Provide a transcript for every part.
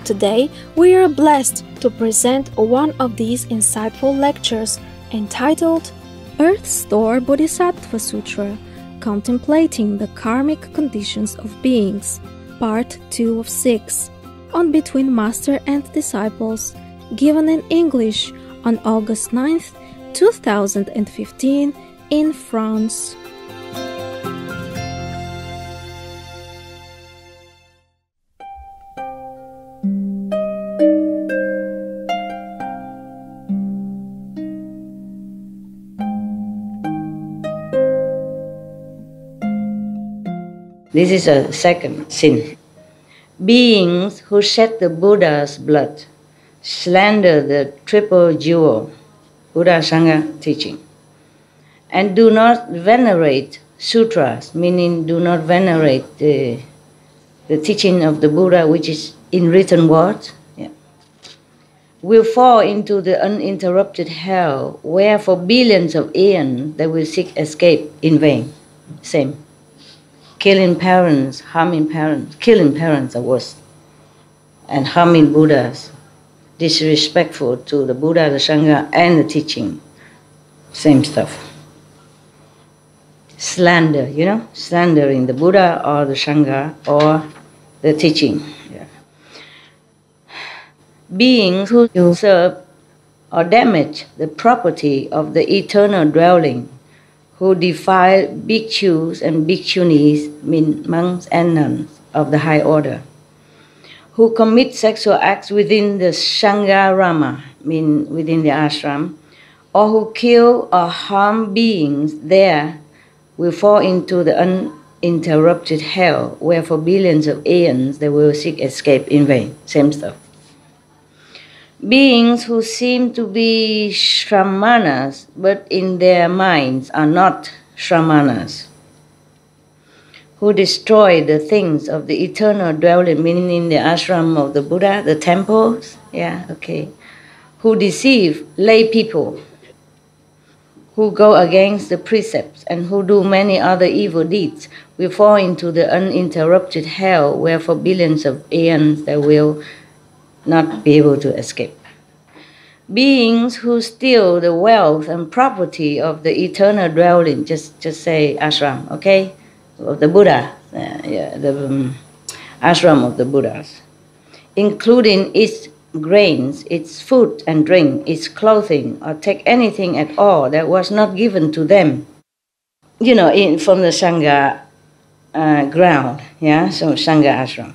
Today, we are blessed to present one of these insightful lectures entitled Earth Store Bodhisattva Sutra, Contemplating the Karmic Conditions of Beings, Part 2 of 6, on Between Master and Disciples, given in English on August 9th, 2015 in France. This is a second sin. Beings who shed the Buddha's blood slander the triple jewel, Buddha Sangha teaching, and do not venerate sutras, meaning do not venerate the teaching of the Buddha, which is in written word, will fall into the uninterrupted hell, where for billions of aeons they will seek escape in vain. Same. Killing parents, harming parents, killing parents are worse, and harming Buddhas, disrespectful to the Buddha, the Sangha, and the teaching. Same stuff. Slander, slandering the Buddha or the Sangha or the teaching. Beings who usurp or damage the property of the eternal dwelling, who defile bhikkhus and bhikkhunis, mean monks and nuns of the high order, who commit sexual acts within the Sangharama, mean within the ashram, or who kill or harm beings there, will fall into the uninterrupted hell, where for billions of aeons they will seek escape in vain. Same stuff. Beings who seem to be shramanas, but in their minds are not shramanas, who destroy the things of the eternal dwelling, meaning in the ashram of the Buddha, the temples, who deceive lay people, who go against the precepts, and who do many other evil deeds, will fall into the uninterrupted hell, where for billions of aeons they will not be able to escape. Beings who steal the wealth and property of the eternal dwelling, just say ashram, of the Buddha, the ashram of the Buddhas, including its grains, its food and drink, its clothing, or take anything at all that was not given to them, from the Sangha ground, so Sangha ashram,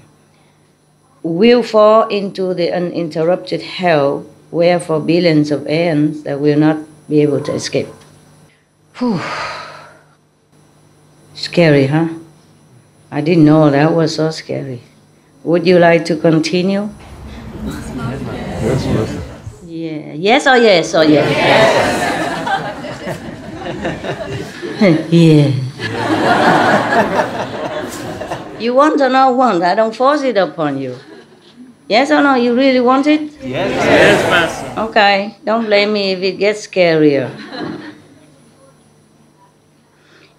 will fall into the uninterrupted hell, where for billions of aeons they will not be able to escape. Whew. Scary, huh? I didn't know that was so scary. Would you like to continue? Yes. Yeah. Yes or yes or yes? Yeah. You want or not want? I don't force it upon you. Yes or no? You really want it? Yes, Master. Okay, don't blame me if it gets scarier.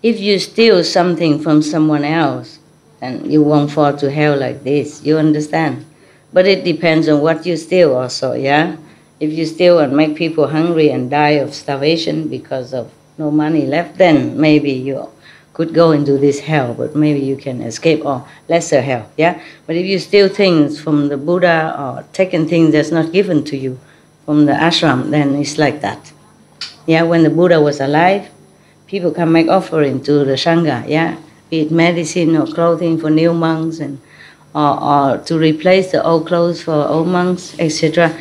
If you steal something from someone else, then you won't fall to hell like this. You understand? But it depends on what you steal also, yeah? If you steal and make people hungry and die of starvation because of no money left, then maybe you could go into this hell, but maybe you can escape or lesser hell, yeah? But if you steal things from the Buddha or taking things that's not given to you from the ashram, then it's like that. Yeah, when the Buddha was alive, people can make offering to the Sangha, yeah? Be it medicine or clothing for new monks, and or to replace the old clothes for old monks, etc.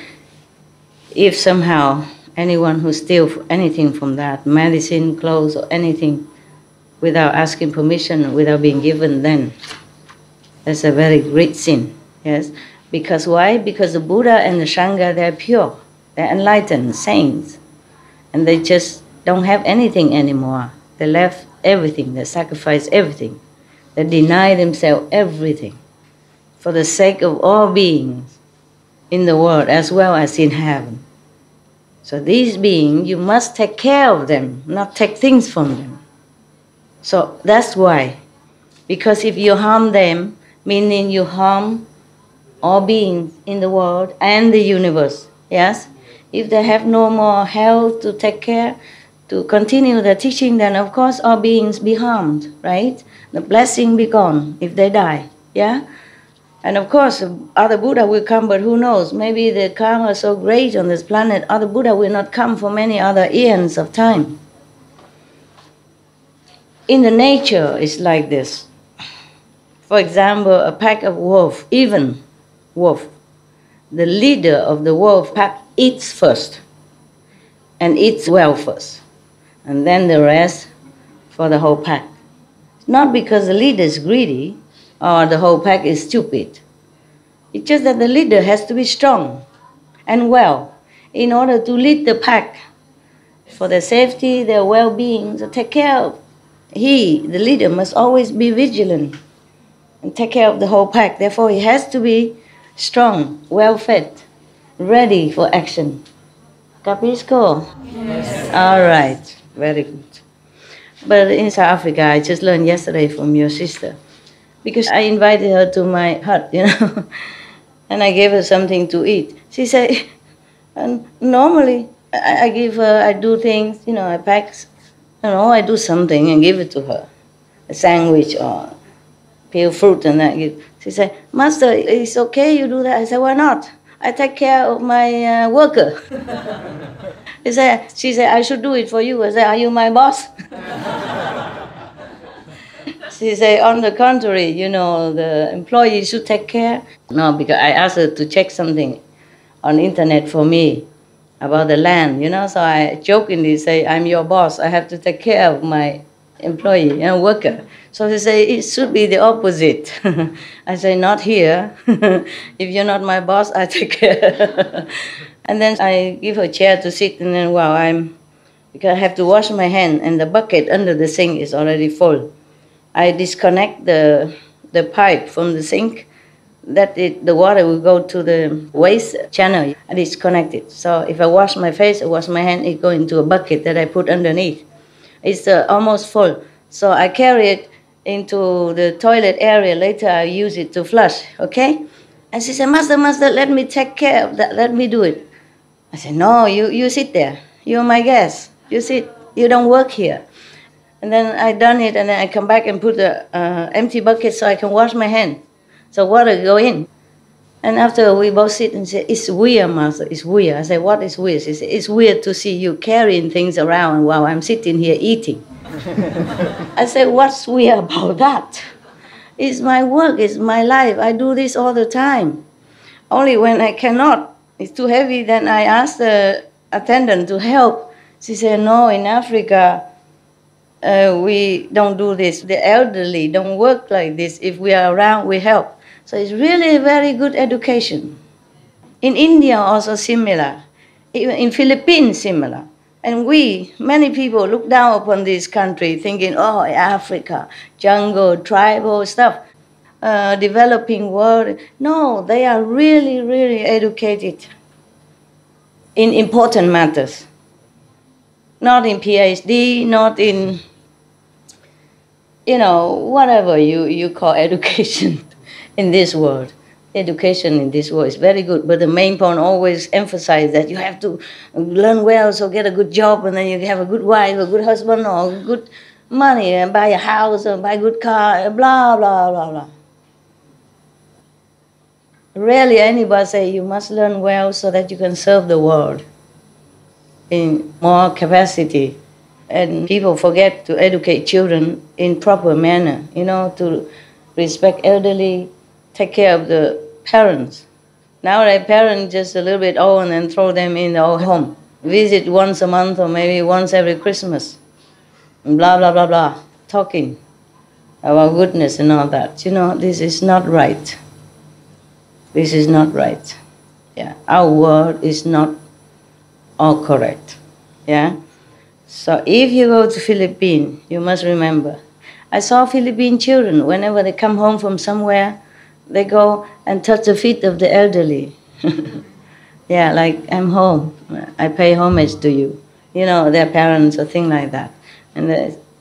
If somehow anyone who steals anything from that, medicine, clothes, or anything, without asking permission, without being given, then that's a very great sin, yes? Because why? Because the Buddha and the Sangha, they're pure, they're enlightened saints, and they just don't have anything anymore. They left everything, they sacrificed everything, they deny themselves everything for the sake of all beings in the world as well as in heaven. So these beings, you must take care of them, not take things from them. So that's why. Because if you harm them, meaning you harm all beings in the world and the universe. Yes? If they have no more health to take care, to continue the teaching, then of course all beings be harmed, right? The blessing be gone if they die. Yeah? And of course, other Buddha will come, but who knows? Maybe the karma is so great on this planet, other Buddha will not come for many other eons of time. In the nature, it's like this. For example, a pack of wolves, even wolf, the leader of the wolf pack eats first, and eats well first, and then the rest for the whole pack. Not because the leader is greedy, or the whole pack is stupid. It's just that the leader has to be strong and well in order to lead the pack for their safety, their well-being, to take care of. He, the leader, must always be vigilant and take care of the whole pack. Therefore, he has to be strong, well-fed, ready for action. Capisco? Yes. All right, very good. But in South Africa, I just learned yesterday from your sister, because I invited her to my hut, and I gave her something to eat. She said, normally I give her, I do things, I pack, I do something and give it to her, a sandwich or peel fruit and that. She said, Master, it's okay you do that? I said, why not? I take care of my worker. She said, I should do it for you. I said, are you my boss? She said, on the contrary, the employee should take care. No, because I asked her to check something on internet for me about the land, so I jokingly say, I'm your boss, I have to take care of my employee, worker. So she said, it should be the opposite. I say, not here. If you're not my boss, I take care. And then I give her a chair to sit, and then, because I have to wash my hand, and the bucket under the sink is already full. I disconnect the pipe from the sink, the water will go to the waste channel. I disconnect it. So if I wash my face, I wash my hand, it goes into a bucket that I put underneath. It's almost full. So I carry it into the toilet area. Later I use it to flush, okay? And she said, Master, let me take care of that. Let me do it. I said, no, you sit there. You're my guest. You sit. You don't work here. And then I done it, and then I come back and put the empty bucket so I can wash my hand. So water go in. And after we both sit and say, it's weird, Master, it's weird. I said, what is weird? She said, it's weird to see you carrying things around while I'm sitting here eating. I said, what's weird about that? It's my work, it's my life. I do this all the time. Only when I cannot, it's too heavy, then I ask the attendant to help. She said, no, in Africa, we don't do this. The elderly don't work like this. If we are around, we help. So it's really a very good education. In India also similar. Even in Philippines similar. And many people look down upon this country thinking, oh, Africa, jungle, tribal stuff, developing world. No, they are really, really educated in important matters. Not in PhD, not in, whatever you call education in this world. Education in this world is very good, but the main point always emphasize that you have to learn well, so get a good job, and then you have a good wife, a good husband, or good money, and buy a house, and buy a good car, blah, blah, blah, blah. Rarely anybody say you must learn well so that you can serve the world in more capacity. And people forget to educate children in proper manner, to respect elderly, take care of the parents. Now their parents just a little bit old and then throw them in the old home. Visit once a month or maybe once every Christmas. And blah, blah, blah, blah. Talking about goodness and all that. This is not right. This is not right. Yeah, our world is not all correct. Yeah? So if you go to Philippines, you must remember. I saw Philippine children, whenever they come home from somewhere, they go and touch the feet of the elderly. Yeah, like, I'm home. I pay homage to you. Their parents or things like that. And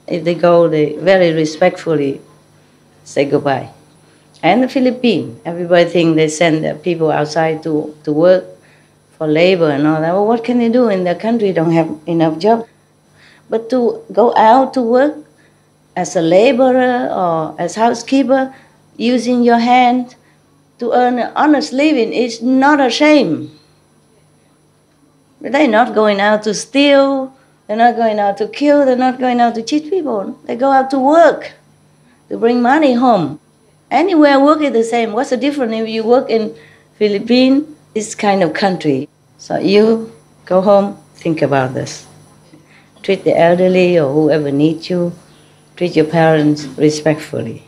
if they go, they very respectfully say goodbye. And the Philippines. Everybody thinks they send their people outside to work for labor and all that. Well, what can they do in their country? Don't have enough jobs. But to go out to work as a laborer or as housekeeper, using your hand to earn an honest living is not a shame. They're not going out to steal, they're not going out to kill, they're not going out to cheat people. They go out to work, to bring money home. Anywhere work is the same. What's the difference if you work in Philippines, this kind of country? So you go home, think about this. Treat the elderly or whoever needs you. Treat your parents respectfully.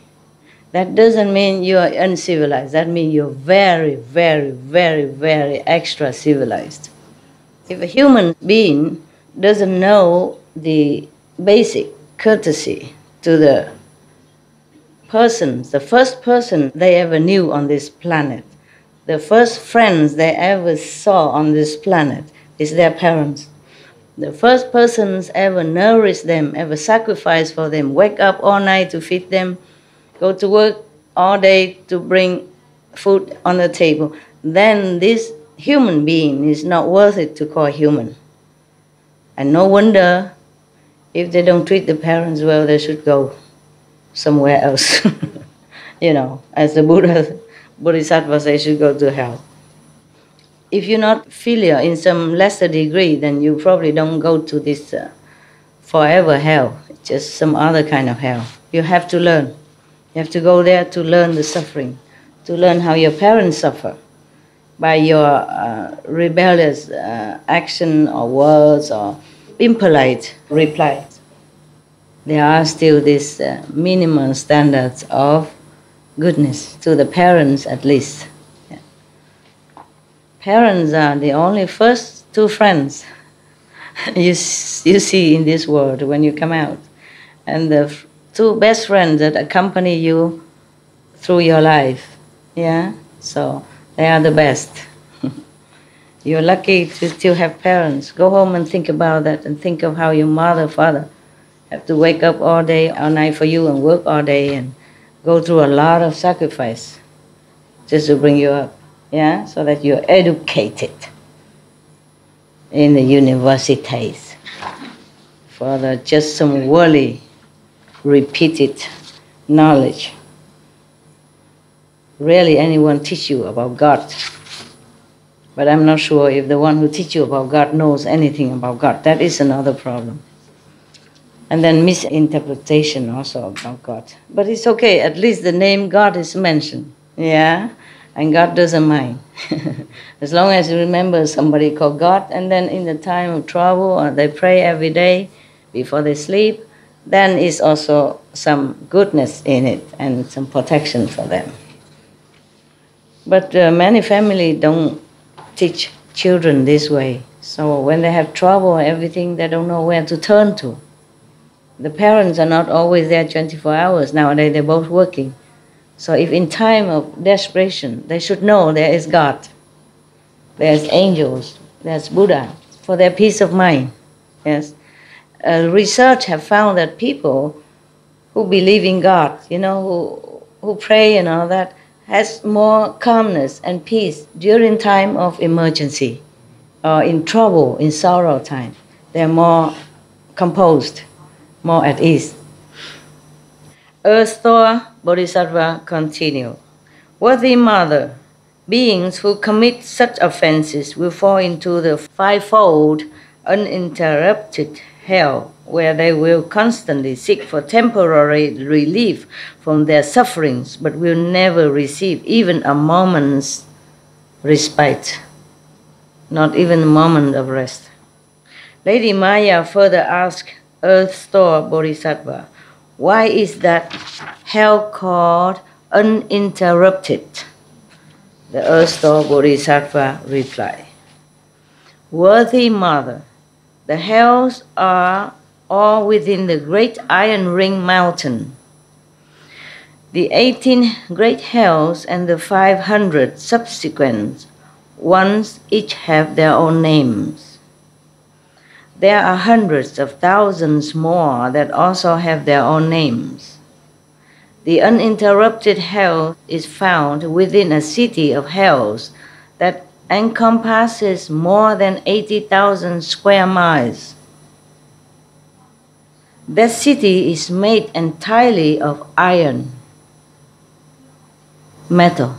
That doesn't mean you are uncivilized. That means you're very, very, very, very extra civilized. If a human being doesn't know the basic courtesy to the persons, the first person they ever knew on this planet, the first friends they ever saw on this planet is their parents. The first persons ever nourished them, ever sacrificed for them, wake up all night to feed them, go to work all day to bring food on the table, then this human being is not worth it to call human. And no wonder if they don't treat the parents well, they should go somewhere else. As the Bodhisattva says, they should go to hell. If you're not filial in some lesser degree, then you probably don't go to this forever hell, just some other kind of hell. You have to learn. You have to go there to learn the suffering, to learn how your parents suffer by your rebellious action or words or impolite replies. There are still these minimum standards of goodness, to the parents at least. Yeah. Parents are the only first two friends you see in this world when you come out. And the two best friends that accompany you through your life. Yeah? So they are the best. You're lucky to still have parents. Go home and think about that and think of how your mother, father have to wake up all day, all night for you and work all day and go through a lot of sacrifice just to bring you up. Yeah? So that you're educated in the universities for just some worldly repeated knowledge. Rarely anyone teach you about God. But I'm not sure if the one who teach you about God knows anything about God. That is another problem. And then misinterpretation also about God. But it's okay, at least the name God is mentioned. Yeah? And God doesn't mind. As long as you remember somebody called God, and then in the time of trouble, or they pray every day before they sleep, then it's also some goodness in it and some protection for them. But many families don't teach children this way. So when they have trouble or everything, they don't know where to turn to. The parents are not always there 24 hours. Nowadays, they're both working. So if in time of desperation, they should know there is God, there's angels, there's Buddha, for their peace of mind. Yes. Research have found that people who believe in God, who pray and all that, has more calmness and peace during time of emergency or in trouble, in sorrow time. They're more composed, more at ease. Earth-store Bodhisattva continue. Worthy mother, beings who commit such offenses will fall into the fivefold uninterrupted hell, where they will constantly seek for temporary relief from their sufferings, but will never receive even a moment's respite, not even a moment of rest. Lady Maya further asked Earth-store Bodhisattva, why is that hell called uninterrupted? The Earth-store Bodhisattva replied, worthy mother, the hells are all within the great iron ring mountain. The 18 great hells and the 500 subsequent ones each have their own names. There are hundreds of thousands more that also have their own names. The uninterrupted hell is found within a city of hells that encompasses more than 80,000 square miles. That city is made entirely of iron, metal.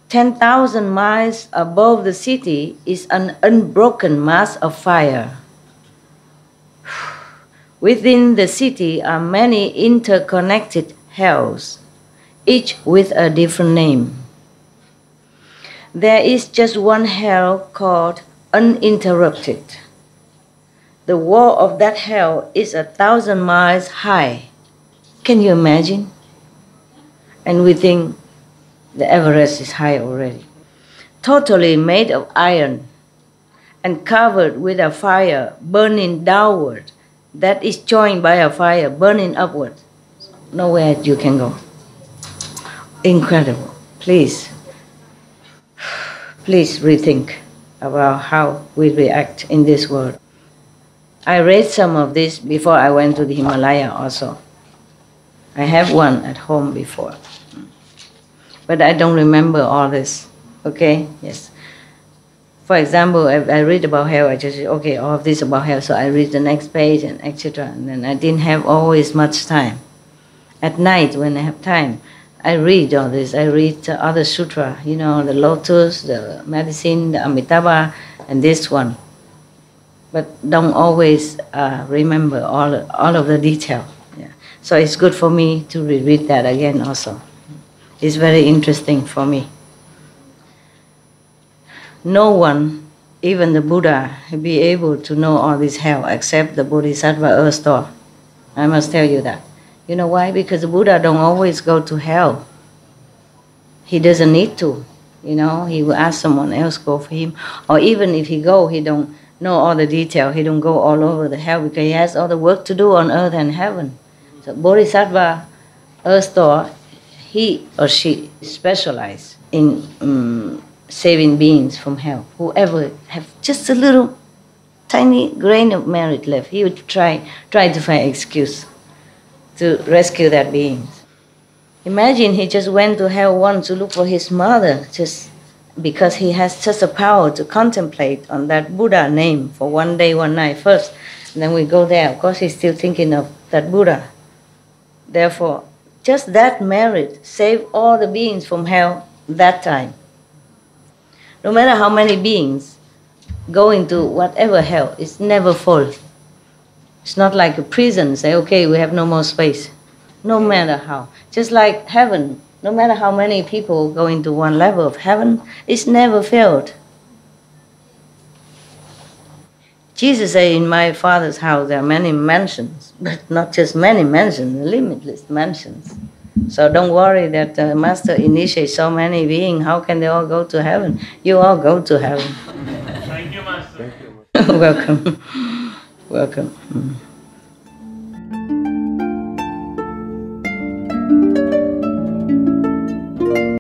10,000 miles above the city is an unbroken mass of fire. Within the city are many interconnected hells, each with a different name. There is just one hell called uninterrupted. The wall of that hell is 1,000 miles high. Can you imagine? And we think the Everest is high already. Totally made of iron and covered with a fire burning downward that is joined by a fire burning upward. Nowhere you can go. Incredible. Please rethink about how we react in this world. I read some of this before I went to the Himalaya also. I have one at home before. But I don't remember all this. Okay? Yes. For example, I read about hell, I just say, okay, all of this about hell, so I read the next page and etc. And then I didn't have always much time. At night, when I have time, I read all this. I read the other sutra, you know, the lotus, the medicine, the Amitabha, and this one. But don't always remember all of the detail. Yeah. So it's good for me to reread that again also. It's very interesting for me. No one, even the Buddha, will be able to know all this hell except the Bodhisattva earth store. I must tell you that. You know why? Because the Buddha don't always go to hell. He doesn't need to. You know, he will ask someone else go for him. Or even if he go, he don't know all the detail. He don't go all over the hell because he has all the work to do on earth and heaven. So Bodhisattva earth store, he or she specialize in saving beings from hell. Whoever have just a little tiny grain of merit left, he would try to find excuse to rescue that being. Imagine he just went to hell once to look for his mother, just because he has such a power to contemplate on that Buddha name for one day, one night first. And then we go there. Of course, he's still thinking of that Buddha. Therefore, just that merit saved all the beings from hell that time. No matter how many beings go into whatever hell, it's never full. It's not like a prison, say, okay, we have no more space. No matter how. Just like heaven, no matter how many people go into one level of heaven, it's never filled. Jesus said, in my Father's house there are many mansions, but not just many mansions, limitless mansions. So don't worry that the Master initiates so many beings. How can they all go to heaven? You all go to heaven. Thank you, Master. Welcome. Welcome.